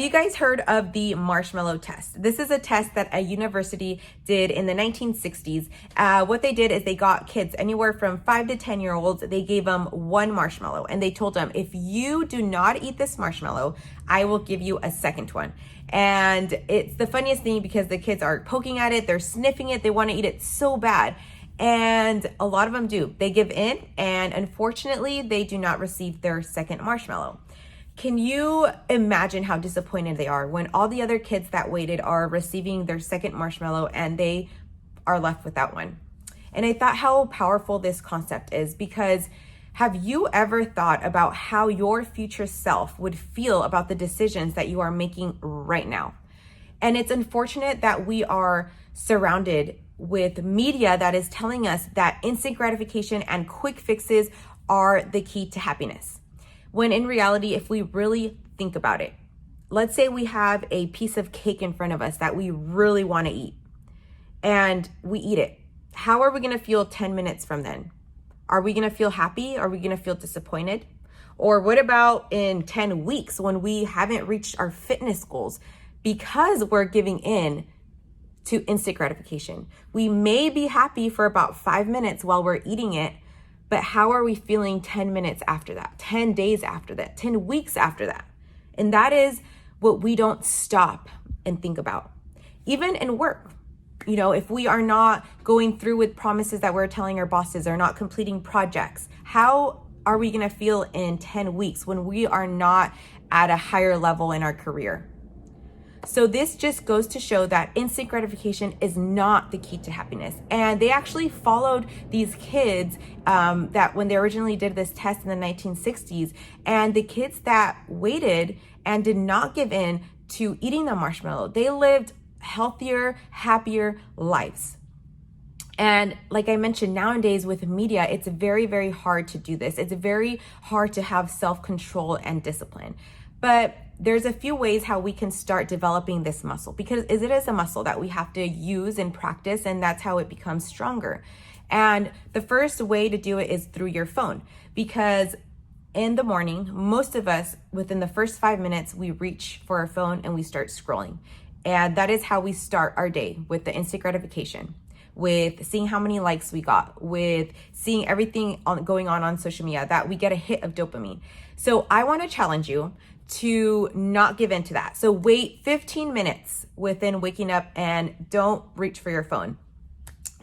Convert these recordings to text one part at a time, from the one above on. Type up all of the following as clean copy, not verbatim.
You guys heard of the marshmallow test? This is a test that a university did in the 1960s. What they did is they got kids anywhere from 5 to 10-year-olds. They gave them one marshmallow and they told them, if you do not eat this marshmallow, I will give you a second one. And it's the funniest thing because the kids are poking at it, they're sniffing it, they want to eat it so bad. And a lot of them do. They give in, and unfortunately, they do not receive their second marshmallow. Can you imagine how disappointed they are when all the other kids that waited are receiving their second marshmallow and they are left without one? And I thought how powerful this concept is, because have you ever thought about how your future self would feel about the decisions that you are making right now? And it's unfortunate that we are surrounded with media that is telling us that instant gratification and quick fixes are the key to happiness. When in reality, if we really think about it, let's say we have a piece of cake in front of us that we really want to eat and we eat it. How are we going to feel 10 minutes from then? Are we going to feel happy? Are we going to feel disappointed? Or what about in 10 weeks when we haven't reached our fitness goals because we're giving in to instant gratification? We may be happy for about 5 minutes while we're eating it, but how are we feeling 10 minutes after that, 10 days after that, 10 weeks after that? And that is what we don't stop and think about. Even in work, if we are not going through with promises that we're telling our bosses or not completing projects, how are we going to feel in 10 weeks when we are not at a higher level in our career? So this just goes to show that instant gratification is not the key to happiness. And they actually followed these kids that when they originally did this test in the 1960s, and the kids that waited and did not give in to eating the marshmallow, they lived healthier, happier lives. And like I mentioned, nowadays with media, it's very, very hard to do this. It's very hard to have self-control and discipline. But there's a few ways how we can start developing this muscle, because it is a muscle that we have to use and practice, and that's how it becomes stronger. And the first way to do it is through your phone, because in the morning, most of us, within the first 5 minutes, we reach for our phone and we start scrolling. And that is how we start our day, with the instant gratification, with seeing how many likes we got, with seeing everything going on social media, that we get a hit of dopamine. So I want to challenge you to not give in to that. So wait 15 minutes within waking up and don't reach for your phone.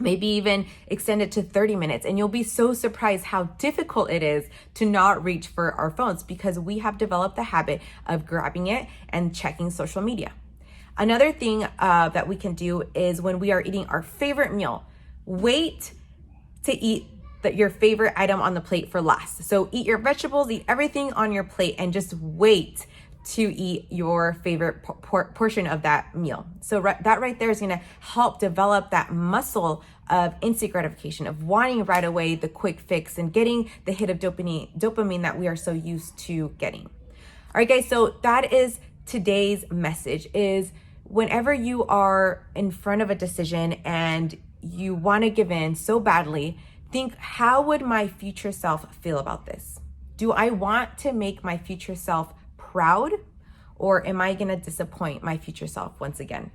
Maybe even extend it to 30 minutes, and you'll be so surprised how difficult it is to not reach for our phones, because we have developed the habit of grabbing it and checking social media. Another thing that we can do is when we are eating our favorite meal, wait to eat your favorite item on the plate for last. So eat your vegetables, eat everything on your plate, and just wait to eat your favorite portion of that meal. So that right there is going to help develop that muscle of instant gratification, of wanting right away the quick fix and getting the hit of dopamine that we are so used to getting. All right, guys, so that is today's message, is whenever you are in front of a decision and you want to give in so badly, think, how would my future self feel about this? Do I want to make my future self proud, or am I going to disappoint my future self once again?